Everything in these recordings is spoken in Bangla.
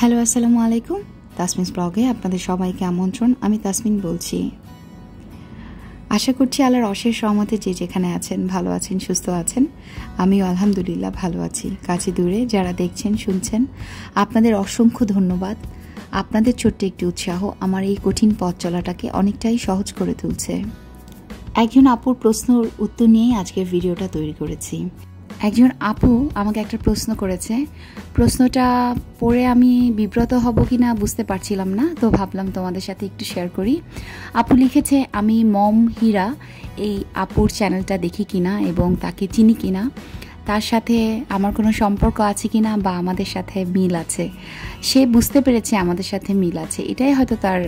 হ্যালো, আসসালামু আলাইকুম। তাসমিনস ব্লগে আপনাদের সবাইকে আমন্ত্রণ। আমি তাসমিন বলছি। আশা করছি আল্লাহর অশেষ রহমতে যে যেখানে আছেন ভালো আছেন, সুস্থ আছেন। আমিও আলহামদুলিল্লাহ ভালো আছি। কাছে দূরে যারা দেখছেন শুনছেন, আপনাদের অসংখ্য ধন্যবাদ। আপনাদের ছোট্ট একটি উৎসাহ আমার এই কঠিন পথ চলাটাকে অনেকটাই সহজ করে তুলছে। একজন আপুর প্রশ্নের উত্তর নিয়েই আজকের ভিডিওটা তৈরি করেছি। একজন আপু আমাকে একটা প্রশ্ন করেছে। প্রশ্নটা পড়ে আমি বিব্রত হব কিনা বুঝতে পারছিলাম না, তো ভাবলাম তোমাদের সাথে একটু শেয়ার করি। আপু লিখেছে, আমি মম হীরা এই আপুর চ্যানেলটা দেখি কিনা এবং তাকে চিনি কিনা, তার সাথে আমার কোনো সম্পর্ক আছে কিনা বা আমাদের সাথে মিল আছে। সে বুঝতে পেরেছে আমাদের সাথে মিল আছে, এটাই হয়তো তার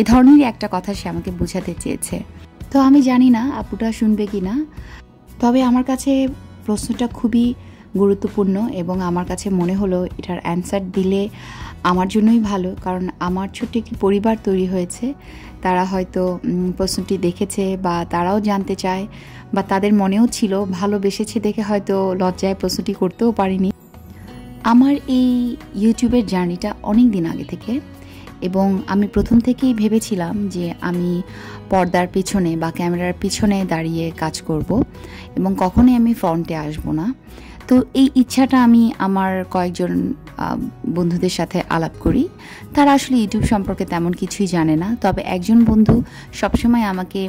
এ ধরনেরই একটা কথা সে আমাকে বোঝাতে চেয়েছে। তো আমি জানি না আপুটা শুনবে কিনা, তবে আমার কাছে প্রশ্নটা খুবই গুরুত্বপূর্ণ এবং আমার কাছে মনে হলো এটার অ্যান্সার দিলে আমার জন্যই ভালো। কারণ আমার ছোট্ট একটি পরিবার তৈরি হয়েছে, তারা হয়তো প্রশ্নটি দেখেছে বা তারাও জানতে চায় বা তাদের মনেও ছিল, ভালোবেসেছে দেখে হয়তো লজ্জায় প্রশ্নটি করতেও পারিনি। আমার এই ইউটিউবের জার্নিটা অনেক দিন আগে থেকে, এবং আমি প্রথম থেকেই ভেবেছিলাম যে আমি পর্দার পিছনে বা ক্যামেরার পিছনে দাঁড়িয়ে কাজ করব এবং কখনোই আমি ফ্রন্টে আসব না। তো এই ইচ্ছাটা আমি আমার কয়েকজন বন্ধুদের সাথে আলাপ করি। তারা আসলে ইউটিউব সম্পর্কে তেমন কিছুই জানে না, তবে একজন বন্ধু সবসময় আমাকে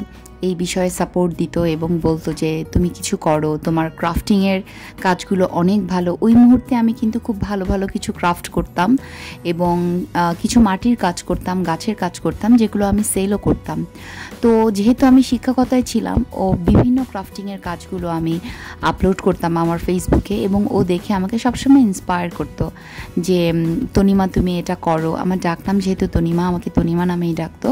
এই বিষয়ে সাপোর্ট দিত এবং বলতো যে তুমি কিছু করো, তোমার ক্রাফটিংয়ের কাজগুলো অনেক ভালো। ওই মুহূর্তে আমি কিন্তু খুব ভালো ভালো কিছু ক্রাফট করতাম এবং কিছু মাটির কাজ করতাম, গাছের কাজ করতাম, যেগুলো আমি সেলও করতাম। তো যেহেতু আমি শিক্ষকতায় ছিলাম, ও বিভিন্ন ক্রাফটিংয়ের কাজগুলো আমি আপলোড করতাম আমার ফেসবুকে এবং ও দেখে আমাকে সবসময় ইন্সপায়ার করতো যে তনিমা তুমি এটা করো। আমার ডাকনাম যেহেতু তনিমা, আমাকে তনিমা নামেই ডাকতো।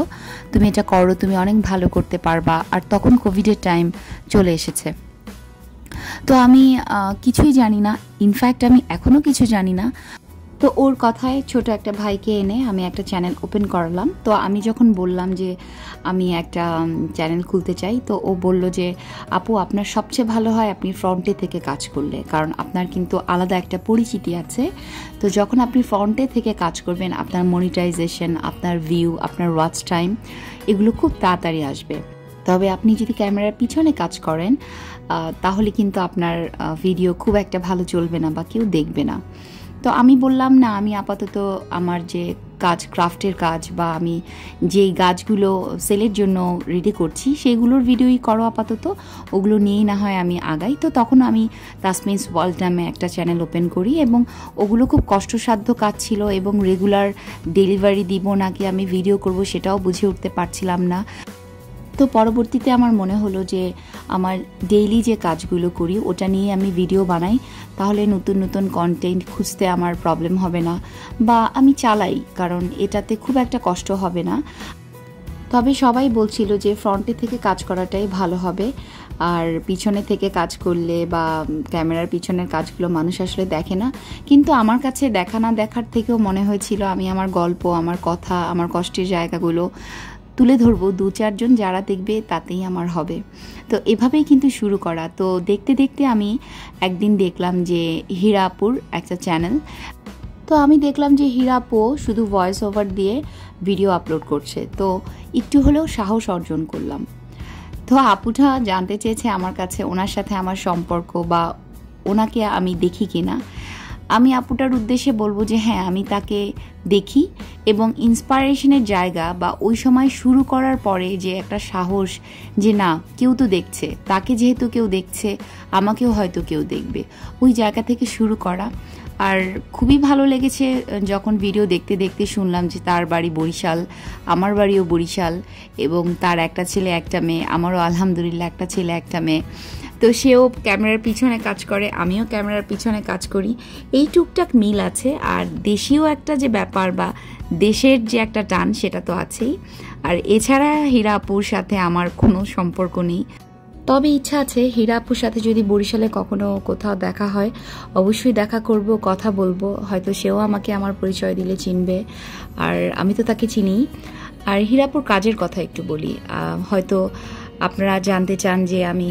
তুমি এটা করো, তুমি অনেক ভালো করতে পারবা। আর তখন কোভিডের টাইম চলে এসেছে। তো আমি কিছুই জানি না, ইনফ্যাক্ট আমি এখনও কিছু জানি না। তো ওর কথায় ছোট একটা ভাইকে এনে আমি একটা চ্যানেল ওপেন করলাম। তো আমি যখন বললাম যে আমি একটা চ্যানেল খুলতে চাই, তো ও বলল যে আপু আপনার সবচেয়ে ভালো হয় আপনি ফ্রন্টে থেকে কাজ করলে, কারণ আপনার কিন্তু আলাদা একটা পরিচিতি আছে। তো যখন আপনি ফ্রন্টে থেকে কাজ করবেন, আপনার মনিটাইজেশন, আপনার ভিউ, আপনার ওয়াচ টাইম এগুলো খুব তাড়াতাড়ি আসবে। তবে আপনি যদি ক্যামেরার পিছনে কাজ করেন তাহলে কিন্তু আপনার ভিডিও খুব একটা ভালো চলবে না বা কেউ দেখবে না। তো আমি বললাম না, আমি আপাতত আমার যে কাজ, ক্রাফটের কাজ বা আমি যেই গাছগুলো সেলের জন্য রেডি করছি সেগুলোর ভিডিওই করো আপাতত, ওগুলো নিয়েই না হয় আমি আগাই। তো তখন আমি তাসমিনস ওয়ার্ল্ড নামে একটা চ্যানেল ওপেন করি এবং ওগুলো খুব কষ্টসাধ্য কাজ ছিল এবং রেগুলার ডেলিভারি দিব নাকি আমি ভিডিও করব সেটাও বুঝে উঠতে পারছিলাম না। তো পরবর্তীতে আমার মনে হলো যে আমার ডেইলি যে কাজগুলো করি ওটা নিয়ে আমি ভিডিও বানাই, তাহলে নতুন নতুন কন্টেন্ট খুঁজতে আমার প্রবলেম হবে না, বা আমি চালাই, কারণ এটাতে খুব একটা কষ্ট হবে না। তবে সবাই বলছিল যে ফ্রন্টে থেকে কাজ করাটাই ভালো হবে, আর পিছনে থেকে কাজ করলে বা ক্যামেরার পিছনের কাজগুলো মানুষ আসলে দেখে না। কিন্তু আমার কাছে দেখা না দেখার থেকেও মনে হয়েছিল আমি আমার গল্প, আমার কথা, আমার কষ্টের জায়গাগুলো তুলে ধরবো, 2-4 জন যারা দেখবে তাতেই আমার হবে। তো এভাবেই কিন্তু শুরু করা। তো দেখতে দেখতে আমি একদিন দেখলাম যে হীরাপুর একটা চ্যানেল, তো আমি দেখলাম যে হীরাপো শুধু ভয়েস ওভার দিয়ে ভিডিও আপলোড করছে। তো একটু হলেও সাহস অর্জন করলাম। তো আপুটা জানতে চেয়েছে আমার কাছে ওনার সাথে আমার সম্পর্ক বা ওনাকে আমি দেখি কিনা। আমি আপুটার উদ্দেশ্যে বলবো যে হ্যাঁ, আমি তাকে দেখি এবং ইন্সপায়ারেশনের জায়গা বা ওই সময় শুরু করার পরে যে একটা সাহস যে না, কেউ তো দেখছে, তাকে যেহেতু কেউ দেখছে আমাকেও হয়তো কেউ দেখবে, ওই জায়গা থেকে শুরু করা। আর খুবই ভালো লেগেছে যখন ভিডিও দেখতে দেখতে শুনলাম যে তার বাড়ি বরিশাল, আমার বাড়িও বরিশাল, এবং তার একটা ছেলে একটা মেয়ে, আমারও আলহামদুলিল্লাহ একটা ছেলে একটা মেয়ে। তো সেও ক্যামেরার পিছনে কাজ করে, আমিও ক্যামেরার পিছনে কাজ করি, এই টুকটাক মিল আছে। আর দেশীয় একটা যে ব্যাপার বা দেশের যে একটা টান সেটা তো আছেই। আর এছাড়া হীরাপুর সাথে আমার কোনো সম্পর্ক নেই, তবে ইচ্ছা আছে হীরাপুর সাথে যদি বরিশালে কখনো কোথাও দেখা হয় অবশ্যই দেখা করব, কথা বলবো, হয়তো সেও আমাকে আমার পরিচয় দিলে চিনবে, আর আমি তো তাকে চিনি। আর হীরাপুর কাজের কথা একটু বলি, হয়তো আপনারা জানতে চান যে আমি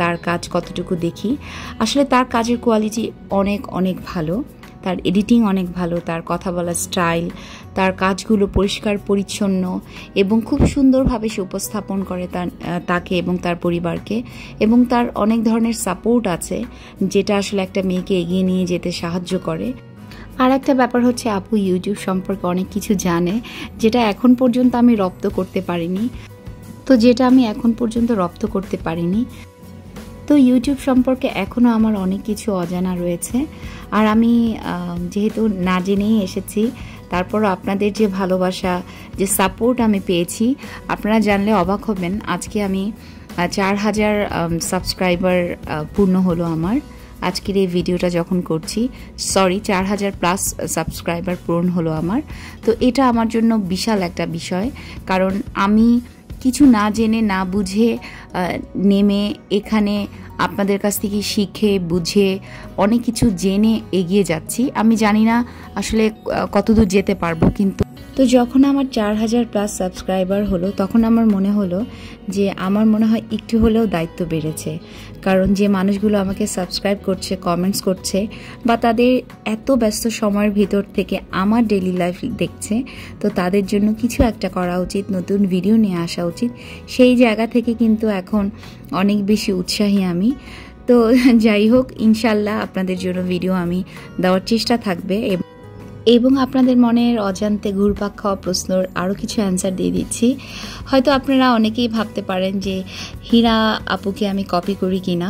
তার কাজ কতটুকু দেখি। আসলে তার কাজের কোয়ালিটি অনেক অনেক ভালো, তার এডিটিং অনেক ভালো, তার কথা বলার স্টাইল, তার কাজগুলো পরিষ্কার পরিচ্ছন্ন এবং খুব সুন্দরভাবে সে উপস্থাপন করে তাকে এবং তার পরিবারকে, এবং তার অনেক ধরনের সাপোর্ট আছে যেটা আসলে একটা মেয়েকে এগিয়ে নিয়ে যেতে সাহায্য করে। আর একটা ব্যাপার হচ্ছে আপু ইউটিউব সম্পর্কে অনেক কিছু জানে যেটা এখন পর্যন্ত আমি রপ্ত করতে পারিনি, তো ইউটিউব সম্পর্কে এখনও আমার অনেক কিছু অজানা রয়েছে। আর আমি যেহেতু না জেনেই এসেছি, তারপরও আপনাদের যে ভালোবাসা, যে সাপোর্ট আমি পেয়েছি, আপনারা জানলে অবাক হবেন। আজকে আমি 4000 সাবস্ক্রাইবার পূর্ণ হলো আমার আজকের এই ভিডিওটা যখন করছি, 4000+ সাবস্ক্রাইবার পূরণ হলো আমার। তো এটা আমার জন্য বিশাল একটা বিষয়, কারণ আমি কিছু না জেনে না বুঝে নেমে এখানে আপনাদের কাছ থেকে শিখে বুঝে অনেক কিছু জেনে এগিয়ে যাচ্ছি। আমি জানি না আসলে কতদূর যেতে পারবো, কিন্তু তো যখন আমার 4000+ সাবস্ক্রাইবার হলো তখন আমার মনে হলো যে আমার মনে হয় একটু হলেও দায়িত্ব বেড়েছে, কারণ যে মানুষগুলো আমাকে সাবস্ক্রাইব করছে, কমেন্টস করছে, বা তাদের এত ব্যস্ত সময়ের ভিতর থেকে আমার ডেইলি লাইফ দেখছে, তো তাদের জন্য কিছু একটা করা উচিত, নতুন ভিডিও নিয়ে আসা উচিত। সেই জায়গা থেকে কিন্তু এখন অনেক বেশি উৎসাহী আমি। তো যাই হোক, ইনশাল্লাহ আপনাদের জন্য ভিডিও আমি দেওয়ার চেষ্টা থাকবে, এবং আপনাদের মনের অজান্তে ঘুরপাক খাওয়া প্রশ্নের আরও কিছু অ্যান্সার দিয়ে দিচ্ছি। হয়তো আপনারা অনেকেই ভাবতে পারেন যে হীরা আপুকে আমি কপি করি কিনা।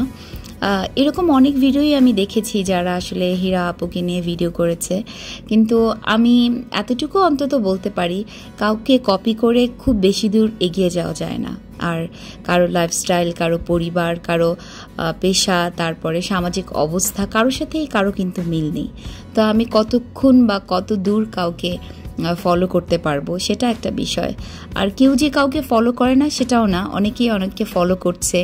এরকম অনেক ভিডিওই আমি দেখেছি যারা আসলে হীরা আপুকে নিয়ে ভিডিও করেছে, কিন্তু আমি এতটুকু অন্তত বলতে পারি, কাউকে কপি করে খুব বেশি দূর এগিয়ে যাওয়া যায় না। আর কারো লাইফস্টাইল, কারো পরিবার, কারো পেশা, তারপরে সামাজিক অবস্থা, কারোর সাথেই কারো কিন্তু মিল নেই। তো আমি কতক্ষণ বা কত দূর কাউকে ফলো করতে পারবো সেটা একটা বিষয়। আর কেউ যে কাউকে ফলো করে না সেটাও না, অনেকেই অনেককে ফলো করছে,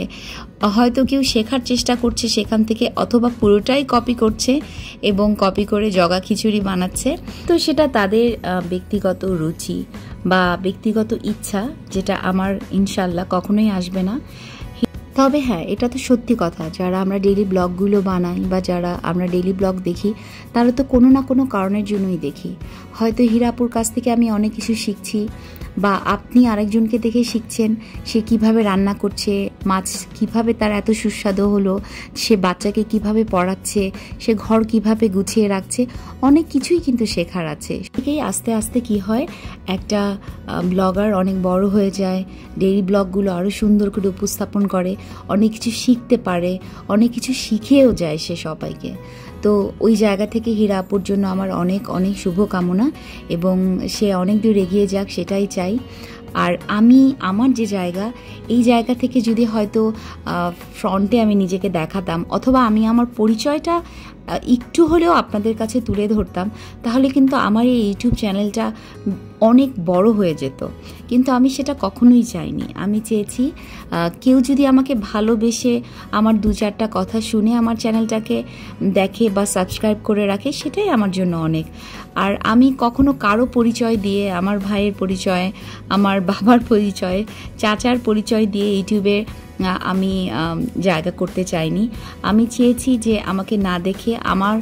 হয়তো কেউ শেখার চেষ্টা করছে সেখান থেকে, অথবা পুরোটাই কপি করছে এবং কপি করে জগা খিচুড়ি বানাচ্ছে। তো সেটা তাদের ব্যক্তিগত রুচি বা ব্যক্তিগত ইচ্ছা, যেটা আমার ইনশাল্লাহ কখনোই আসবে না। তবে হ্যাঁ, এটা তো সত্যি কথা, যারা আমরা ডেইলি ব্লগগুলো বানাই বা যারা আমরা ডেইলি ব্লগ দেখি, তারা তো কোনো না কোনো কারণের জন্যই দেখি। হয়তো হীরাপুর কাছ থেকে আমি অনেক কিছু শিখছি, বা আপনি আরেকজনকে দেখে শিখছেন সে কিভাবে রান্না করছে, মাছ কিভাবে তার এত সুস্বাদু হলো, সে বাচ্চাকে কিভাবে পড়াচ্ছে, সে ঘর কিভাবে গুছিয়ে রাখছে, অনেক কিছুই কিন্তু শেখার আছে। সেটাই আস্তে আস্তে কি হয়, একটা ব্লগার অনেক বড় হয়ে যায়, ডেইলি ব্লগগুলো আরও সুন্দর করে উপস্থাপন করে, অনেক কিছু শিখতে পারে, অনেক কিছু শিখেও যায় সে সবাইকে। তো ওই জায়গা থেকে হীরা আপুর জন্য আমার অনেক অনেক শুভকামনা, এবং সে অনেক দূর এগিয়ে যাক সেটাই চাই। আর আমি আমার যে জায়গা, এই জায়গা থেকে যদি হয়তো ফ্রন্টে আমি নিজেকে দেখাতাম, অথবা আমি আমার পরিচয়টা একটু হলেও আপনাদের কাছে তুলে ধরতাম, তাহলে কিন্তু আমার এই ইউটিউব চ্যানেলটা অনেক বড় হয়ে যেত। কিন্তু আমি সেটা কখনোই চাইনি। আমি চেয়েছি কেউ যদি আমাকে ভালোবেসে আমার 2-4টা কথা শুনে আমার চ্যানেলটাকে দেখে বা সাবস্ক্রাইব করে রাখে, সেটাই আমার জন্য অনেক। আর আমি কখনো কারো পরিচয় দিয়ে, আমার ভাইয়ের পরিচয়, আমার বাবার পরিচয়, চাচার পরিচয় দিয়ে ইউটিউবে আমি জায়গা করতে চাইনি। আমি চেয়েছি যে আমাকে না দেখে আমার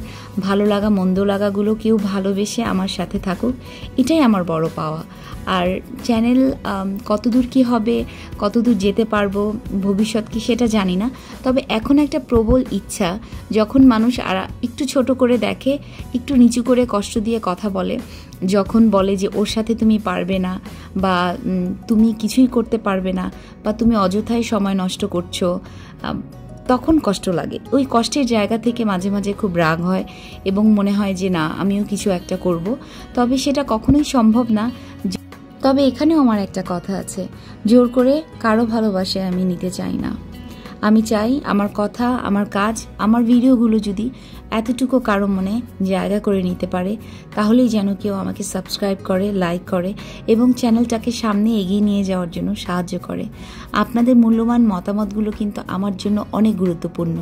ভালো লাগা মন্দ লাগাগুলো কেউ ভালোবেসে আমার সাথে থাকুক, এটাই আমার বড় পাওয়া। আর চ্যানেল কতদূর কি হবে, কতদূর যেতে পারবো, ভবিষ্যৎ কি সেটা জানি না। তবে এখন একটা প্রবল ইচ্ছা, যখন মানুষ আর একটু ছোট করে দেখে, একটু নিচু করে কষ্ট দিয়ে কথা বলে, যখন বলে যে ওর সাথে তুমি পারবে না, বা তুমি কিছুই করতে পারবে না, বা তুমি অযথাই সময় নষ্ট করছো, তখন কষ্ট লাগে। ওই কষ্টের জায়গা থেকে মাঝে মাঝে খুব রাগ হয় এবং মনে হয় যে না, আমিও কিছু একটা করব। তবে সেটা কখনোই সম্ভব না। তবে এখানেও আমার একটা কথা আছে, জোর করে কারো ভালোবাসায় আমি নিতে চাই না। আমি চাই আমার কথা, আমার কাজ, আমার ভিডিওগুলো যদি এতটুকু কারো মনে জায়গা করে নিতে পারে, তাহলেই যেন কেউ আমাকে সাবস্ক্রাইব করে, লাইক করে এবং চ্যানেলটাকে সামনে এগিয়ে নিয়ে যাওয়ার জন্য সাহায্য করে। আপনাদের মূল্যবান মতামতগুলো কিন্তু আমার জন্য অনেক গুরুত্বপূর্ণ,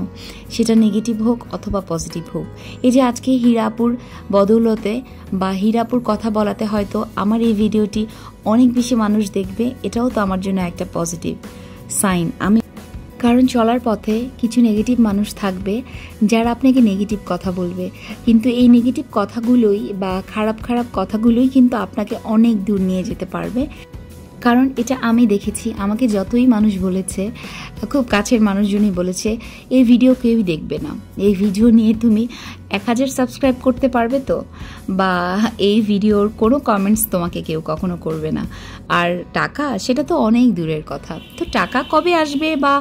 সেটা নেগেটিভ হোক অথবা পজিটিভ হোক। এই যে আজকে হীরাপুর বদৌলতে বা হীরাপুর কথা বলাতে হয়তো আমার এই ভিডিওটি অনেক বেশি মানুষ দেখবে, এটাও তো আমার জন্য একটা পজিটিভ সাইন। কারণ চলার পথে কিছু নেগেটিভ মানুষ থাকবে যারা আপনাকে নেগেটিভ কথা বলবে, কিন্তু এই নেগেটিভ কথাগুলোই বা খারাপ খারাপ কথাগুলোই কিন্তু আপনাকে অনেক দূর নিয়ে যেতে পারবে। কারণ এটা আমি দেখেছি, আমাকে যতই মানুষ বলেছে, খুব কাছের মানুষজনই বলেছে এই ভিডিও কেউই দেখবে না, এই ভিডিও নিয়ে তুমি 1000 সাবস্ক্রাইব করতে পারবে তো, বা এই ভিডিওর কোনো কমেন্টস তোমাকে কেউ কখনো করবে না। আর টাকা, সেটা তো অনেক দূরের কথা। তো টাকা কবে আসবে বা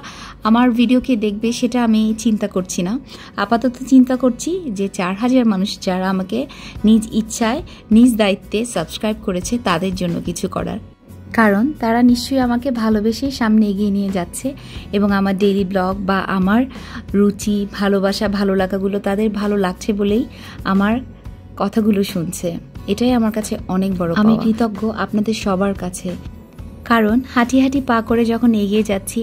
আমার ভিডিওকে দেখবে সেটা আমি চিন্তা করছি না। আপাতত চিন্তা করছি যে 4000 মানুষ যারা আমাকে নিজ ইচ্ছায় নিজ দায়িত্বে সাবস্ক্রাইব করেছে তাদের জন্য কিছু করার। কারণ তারা নিশ্চয়ই আমাকে ভালোবেসেই সামনে এগিয়ে নিয়ে যাচ্ছে এবং আমার ডেইলি ব্লগ বা আমার রুচি, ভালোবাসা, ভালো লাগাগুলো তাদের ভালো লাগছে বলেই আমার কথাগুলো শুনছে। এটাই আমার কাছে অনেক বড় পাওয়া। আমি কৃতজ্ঞ আপনাদের সবার কাছে, কারণ হাঁটি হাঁটি পা করে যখন এগিয়ে যাচ্ছি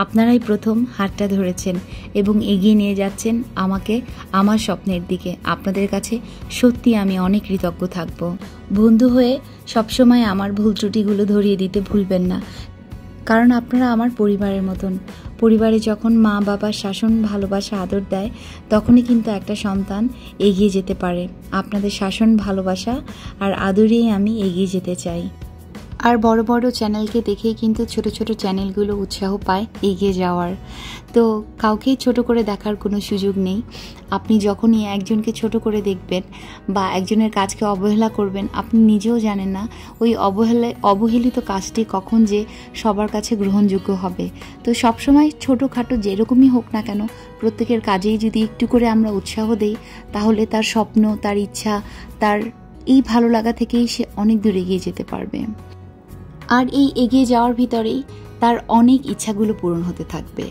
আপনারাই প্রথম হাতটা ধরেছেন এবং এগিয়ে নিয়ে যাচ্ছেন আমাকে আমার স্বপ্নের দিকে। আপনাদের কাছে সত্যি আমি অনেক কৃতজ্ঞ থাকব। বন্ধু হয়ে সবসময় আমার ভুল ত্রুটিগুলো ধরিয়ে দিতে ভুলবেন না, কারণ আপনারা আমার পরিবারের মতন। পরিবারে যখন মা বাবার শাসন, ভালোবাসা, আদর দেয় তখনই কিন্তু একটা সন্তান এগিয়ে যেতে পারে। আপনাদের শাসন, ভালোবাসা আর আদরেই আমি এগিয়ে যেতে চাই। আর বড় বড় চ্যানেলকে দেখেই কিন্তু ছোট ছোট চ্যানেলগুলো উৎসাহ পায় এগিয়ে যাওয়ার। তো কাউকেই ছোট করে দেখার কোনো সুযোগ নেই। আপনি যখনই একজনকে ছোট করে দেখবেন বা একজনের কাজকে অবহেলা করবেন, আপনি নিজেও জানেন না ওই অবহেলিত কাজটি কখন যে সবার কাছে গ্রহণযোগ্য হবে। তো সবসময় ছোটোখাটো যেরকমই হোক না কেন, প্রত্যেকের কাজেই যদি একটু করে আমরা উৎসাহ দেই, তাহলে তার স্বপ্ন, তার ইচ্ছা, তার এই ভালো লাগা থেকেই সে অনেক দূর এগিয়ে যেতে পারবে। আর এই এগিয়ে যাওয়ার ভিতরেই তার অনেক ইচ্ছাগুলো পূরণ হতে থাকবে।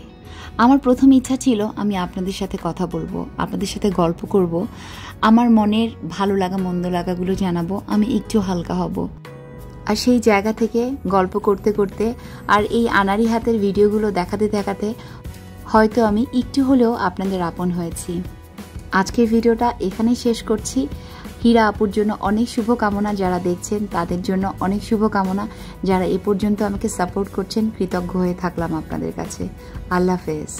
আমার প্রথম ইচ্ছা ছিল আমি আপনাদের সাথে কথা বলবো, আপনাদের সাথে গল্প করব, আমার মনের ভালো লাগা মন্দ লাগাগুলো জানাবো, আমি একটু হালকা হব। আর সেই জায়গা থেকে গল্প করতে করতে আর এই আনাড়ি হাতের ভিডিওগুলো দেখাতে দেখাতে হয়তো আমি একটু হলেও আপনাদের আপন হয়েছি। আজকের ভিডিওটা এখানেই শেষ করছি। হীরা আপুর জন্য অনেক শুভকামনা, যারা দেখছেন তাদের জন্য অনেক শুভকামনা, যারা এ পর্যন্ত আমাকে সাপোর্ট করছেন, কৃতজ্ঞ হয়ে থাকলাম আপনাদের কাছে। আল্লাহ হাফেজ।